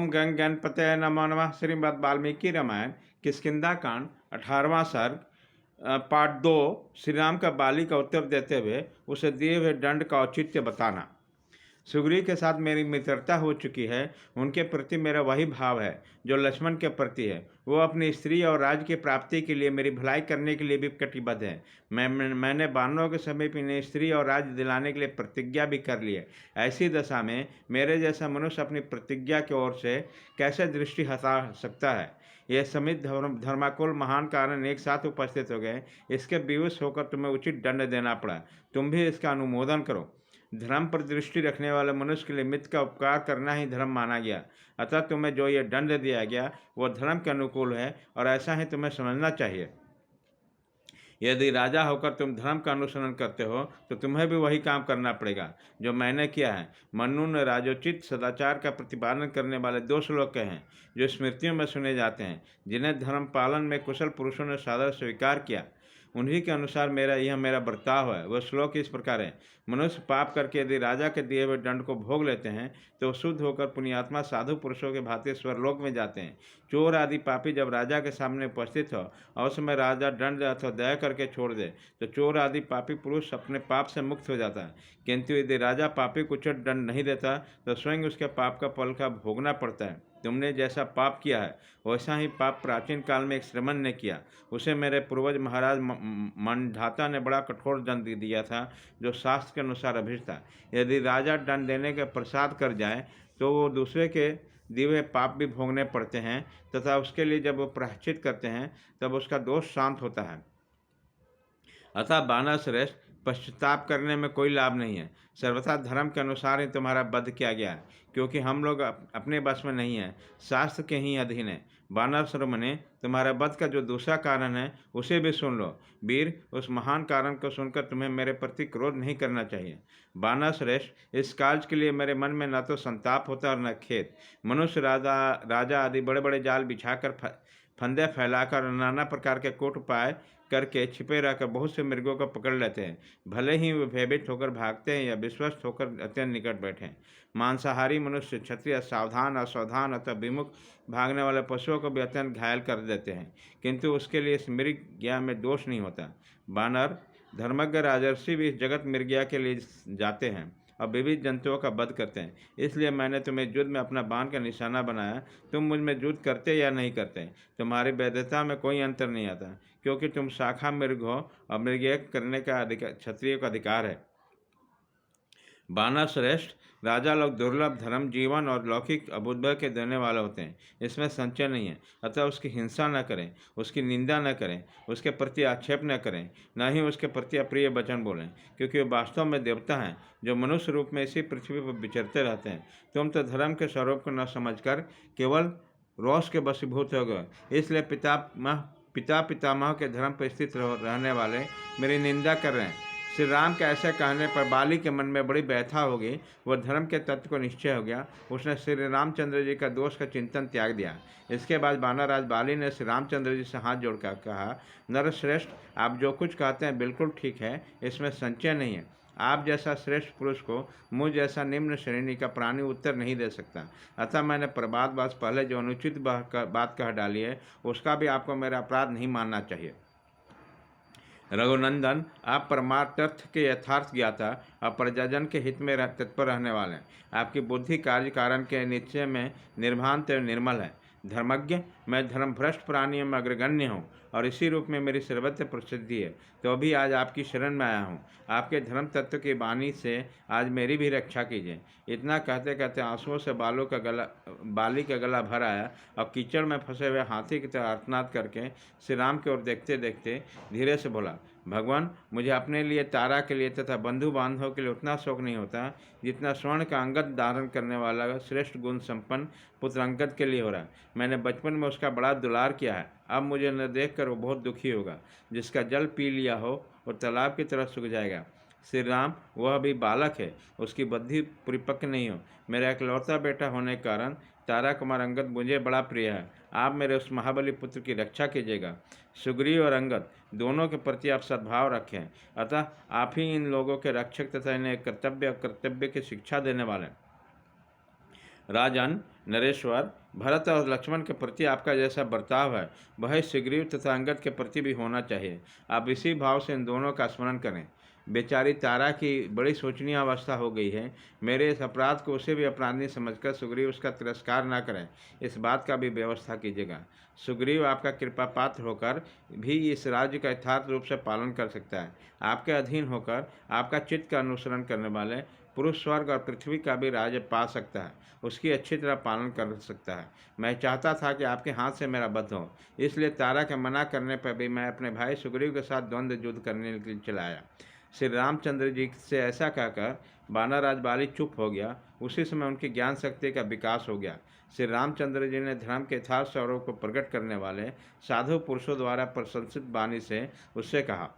ओम गंग गणपतये नमो नमः। श्रीमद् वाल्मीकि रामायण किष्किंधा कांड 18वां सर्ग। पार्ट 2। श्री राम का बाली का उत्तर देते हुए उसे दिए हुए दंड का औचित्य बताना। सुग्रीव के साथ मेरी मित्रता हो चुकी है, उनके प्रति मेरा वही भाव है जो लक्ष्मण के प्रति है। वो अपनी स्त्री और राज्य की प्राप्ति के लिए मेरी भलाई करने के लिए भी कटिबद्ध है। मैंने वानरों के समीप इन्हें स्त्री और राज्य दिलाने के लिए प्रतिज्ञा भी कर ली है। ऐसी दशा में मेरे जैसा मनुष्य अपनी प्रतिज्ञा की ओर से कैसे दृष्टि हटा सकता है। यह समित धर्माकुल महान कारण एक साथ उपस्थित हो गए, इसके विवश होकर तुम्हें उचित दंड देना पड़ा। तुम भी इसका अनुमोदन करो। धर्म पर दृष्टि रखने वाले मनुष्य के लिए मित्र का उपकार करना ही धर्म माना गया। अतः तुम्हें जो ये दंड दिया गया वह धर्म के अनुकूल है और ऐसा ही तुम्हें समझना चाहिए। यदि राजा होकर तुम धर्म का अनुसरण करते हो तो तुम्हें भी वही काम करना पड़ेगा जो मैंने किया है। मनु ने राजोचित सदाचार का प्रतिपादन करने वाले 2 श्लोक कहे हैं जो स्मृतियों में सुने जाते हैं, जिन्हें धर्म पालन में कुशल पुरुषों ने सादर स्वीकार किया। उन्हीं के अनुसार मेरा बर्ताव है। वह श्लोक इस प्रकार है। मनुष्य पाप करके यदि राजा के दिए हुए दंड को भोग लेते हैं तो शुद्ध होकर पुण्यात्मा साधु पुरुषों के भांति स्वर्लोक में जाते हैं। चोर आदि पापी जब राजा के सामने उपस्थित हो और उसमें राजा दंड अथवा दया करके छोड़ दे तो चोर आदि पापी पुरुष अपने पाप से मुक्त हो जाता है। किंतु यदि राजा पापी को उचित दंड नहीं देता तो स्वयं उसके पाप का फल का भोगना पड़ता है। तुमने जैसा पाप किया है वैसा ही पाप प्राचीन काल में एक श्रमण ने किया। उसे मेरे पूर्वज महाराज मंधाता ने बड़ा कठोर दंड दिया था जो शास्त्र के अनुसार अभिष्ट था। यदि राजा दंड देने के प्रसाद कर जाए तो वो दूसरे के दिए हुए पाप भी भोगने पड़ते हैं तथा उसके लिए जब वो प्रायश्चित करते हैं तब उसका दोष शांत होता है। अतः बानर श्रेष्ठ, पश्चाताप करने में कोई लाभ नहीं है। सर्वथा धर्म के अनुसार ही तुम्हारा वध किया गया है, क्योंकि हम लोग अपने बस में नहीं हैं, शास्त्र के ही अधीन है। बानर श्रमणे, तुम्हारा वध का जो दूसरा कारण है उसे भी सुन लो। वीर, उस महान कारण को सुनकर तुम्हें मेरे प्रति क्रोध नहीं करना चाहिए। बानर श्रेष्ठ, इस कार्य के लिए मेरे मन में न तो संताप होता और न खेद। मनुष्य राजा आदि बड़े बड़े जाल बिछाकर फंदे फैलाकर नाना प्रकार के कूट उपाय करके छिपे रहकर बहुत से मृगों को पकड़ लेते हैं, भले ही वे भयभीत होकर भागते हैं या विश्वस्त होकर अत्यंत निकट बैठे। मांसाहारी मनुष्य क्षत्रिय सावधान असावधान अथवा विमुख भागने वाले पशुओं को भी अत्यंत घायल कर देते हैं, किंतु उसके लिए इस मृगया में दोष नहीं होता। बानर, धर्मज्ञ राजर्षि भी इस जगत मृगया के लिए जाते हैं और विविध जंतुओं का वध करते हैं। इसलिए मैंने तुम्हें युद्ध में अपना बाण का निशाना बनाया। तुम मुझ में युद्ध करते या नहीं करते, तुम्हारी वैधता में कोई अंतर नहीं आता, क्योंकि तुम शाखा मृग हो और मृगया करने का अधिकार क्षत्रिय का अधिकार है। बानर श्रेष्ठ, राजा लोग दुर्लभ धर्म, जीवन और लौकिक अभुद्भव के देने वाले होते हैं, इसमें संचय नहीं है। अतः उसकी हिंसा न करें, उसकी निंदा न करें, उसके प्रति आक्षेप न करें, न ही उसके प्रति अप्रिय वचन बोलें, क्योंकि वे वास्तव में देवता हैं जो मनुष्य रूप में इसी पृथ्वी पर विचरते रहते हैं। तुम तो धर्म के स्वरूप को न समझकर केवल रोष के वशीभूत हो गए। इसलिए पिता पितामह के धर्म पर स्थित रहने वाले मेरी निंदा कर रहे हैं। श्री राम के ऐसे कहने पर बाली के मन में बड़ी व्यथा हो गई। वह धर्म के तत्व को निश्चय हो गया। उसने श्री रामचंद्र जी का दोष का चिंतन त्याग दिया। इसके बाद वानरराज बाली ने श्री रामचंद्र जी से हाथ जोड़कर कहा, नरश्रेष्ठ, आप जो कुछ कहते हैं बिल्कुल ठीक है, इसमें संचय नहीं है। आप जैसा श्रेष्ठ पुरुष को मुझ जैसा निम्न श्रेणी का प्राणी उत्तर नहीं दे सकता। अतः मैंने प्रभातवास पहले जो अनुचित बात कह डाली है उसका भी आपको मेरा अपराध नहीं मानना चाहिए। रघुनंदन, आप परमार्थ के यथार्थ ज्ञाता और प्रजाजन के हित में तत्पर रहने वाले हैं। आपकी बुद्धि कार्य कारण के निश्चय में निर्भांत एवं निर्मल है। धर्मज्ञ, मैं धर्मभ्रष्ट प्राणियों में अग्रगण्य हूँ और इसी रूप में मेरी सर्वत्र प्रसिद्धि है, तो भी आज आपकी शरण में आया हूँ। आपके धर्म तत्व की वाणी से आज मेरी भी रक्षा कीजिए। इतना कहते कहते आंसुओं से बाली का गला भर आया और कीचड़ में फंसे हुए हाथी की तरह आर्तनाद करके श्री राम की ओर देखते देखते धीरे से बोला, भगवान, मुझे अपने लिए, तारा के लिए तथा बंधु बांधवों के लिए उतना शोक नहीं होता जितना स्वर्ण का अंगद धारण करने वाला श्रेष्ठ गुण संपन्न पुत्र अंगद के लिए हो रहा है। मैंने बचपन में उसका बड़ा दुलार किया है, अब मुझे न देखकर वो बहुत दुखी होगा। जिसका जल पी लिया हो वो तालाब की तरह सूख जाएगा। श्री राम, वह अभी बालक है, उसकी बुद्धि परिपक्व नहीं हो। मेरा इकलौता बेटा होने के कारण तारा कुमार अंगद मुझे बड़ा प्रिय है। आप मेरे उस महाबली पुत्र की रक्षा कीजिएगा। सुग्रीव और अंगद दोनों के प्रति आप सद्भाव रखें। अतः आप ही इन लोगों के रक्षक तथा इन्हें कर्तव्य और कर्तव्य की शिक्षा देने वाले हैं। राजन नरेश्वर, भरत और लक्ष्मण के प्रति आपका जैसा बर्ताव है वह सुग्रीव तथा अंगद के प्रति भी होना चाहिए। आप इसी भाव से इन दोनों का स्मरण करें। बेचारी तारा की बड़ी शोचनीय अवस्था हो गई है। मेरे इस अपराध को उसे भी अपराधी समझकर सुग्रीव उसका तिरस्कार न करें, इस बात का भी व्यवस्था कीजिएगा। सुग्रीव आपका कृपा पात्र होकर भी इस राज्य का यथार्थ रूप से पालन कर सकता है। आपके अधीन होकर आपका चित्त का अनुसरण करने वाले पुरुष स्वर्ग और पृथ्वी का भी राज्य पा सकता है, उसकी अच्छी तरह पालन कर सकता है। मैं चाहता था कि आपके हाथ से मेरा वध हो, इसलिए तारा के मना करने पर भी मैं अपने भाई सुग्रीव के साथ द्वंद्व युद्ध करने के लिए चलाया। श्री रामचंद्र जी से ऐसा कहकर वानरराज बाली चुप हो गया। उसी समय उनकी ज्ञान शक्ति का विकास हो गया। श्री रामचंद्र जी ने धर्म के यथार्थ स्वरूप को प्रकट करने वाले साधु पुरुषों द्वारा प्रशंसित वाणी से उससे कहा,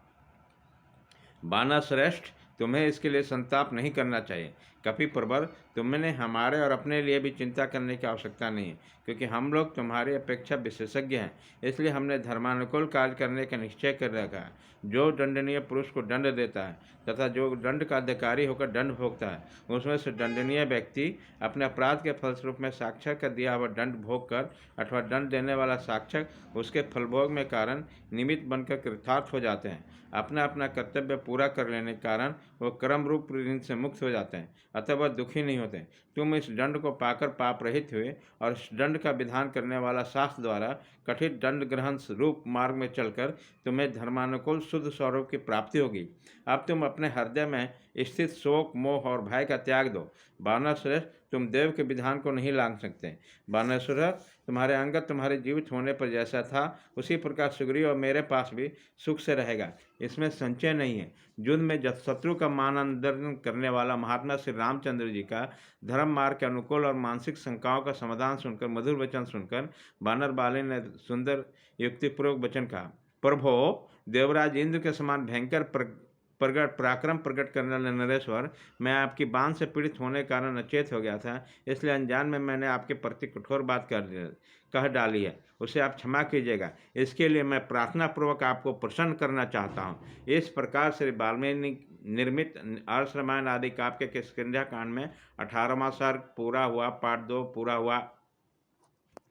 बानर श्रेष्ठ, तुम्हें इसके लिए संताप नहीं करना चाहिए। कपि प्रवर, तुमने हमारे और अपने लिए भी चिंता करने की आवश्यकता नहीं है, क्योंकि हम लोग तुम्हारी अपेक्षा विशेषज्ञ हैं। इसलिए हमने धर्मानुकूल कार्य करने का निश्चय कर रखा है। जो दंडनीय पुरुष को दंड देता है तथा जो दंड का अधिकारी होकर दंड भोगता है, उसमें से दंडनीय व्यक्ति अपने अपराध के फलस्वरूप में साक्षक का दिया हुआ दंड भोग कर अथवा दंड देने वाला साक्षक उसके फलभोग में कारण निमित्त बनकर कृतार्थ हो जाते हैं। अपना अपना कर्तव्य पूरा कर लेने के कारण वो कर्म रूप ऋण से मुक्त हो जाते हैं, अतः वह दुखी नहीं होते। तुम इस दंड को पाकर पाप रहित हुए और इस दंड का विधान करने वाला शास्त्र द्वारा कठिन दंड ग्रहण रूप मार्ग में चलकर तुम्हें धर्मानुकूल शुद्ध स्वरूप की प्राप्ति होगी। अब तुम अपने हृदय में स्थित शोक, मोह और भय का त्याग दो। वानर श्रेष्ठ, तुम देव के विधान को नहीं लांघ सकते। वानरसुर, तुम्हारे अंगत तुम्हारे जीवित होने पर जैसा था उसी प्रकार सुग्रीव और मेरे पास भी सुख से रहेगा, इसमें संचय नहीं है। युद्ध में जब शत्रु का मानदंडन करने वाला महात्मा श्री रामचंद्र जी का धर्म मार्ग के अनुकूल और मानसिक शंकाओं का समाधान सुनकर, मधुर वचन सुनकर वानर बाली ने सुंदर युक्तिपूर्वक वचन कहा, प्रभो, देवराज इंद्र के समान भयंकर प्रगट पराक्रम प्रकट करने वाले नरेश्वर, मैं आपकी बाण से पीड़ित होने के कारण अचेत हो गया था, इसलिए अनजान में मैंने आपके प्रति कठोर बात कह डाली है, उसे आप क्षमा कीजिएगा। इसके लिए मैं प्रार्थना पूर्वक आपको प्रसन्न करना चाहता हूँ। इस प्रकार श्री वाल्मीकि निर्मित अर्ष रामायण आदि काव्य के किष्किंधा कांड में 18वां सर्ग पूरा हुआ, पार्ट 2 पूरा हुआ।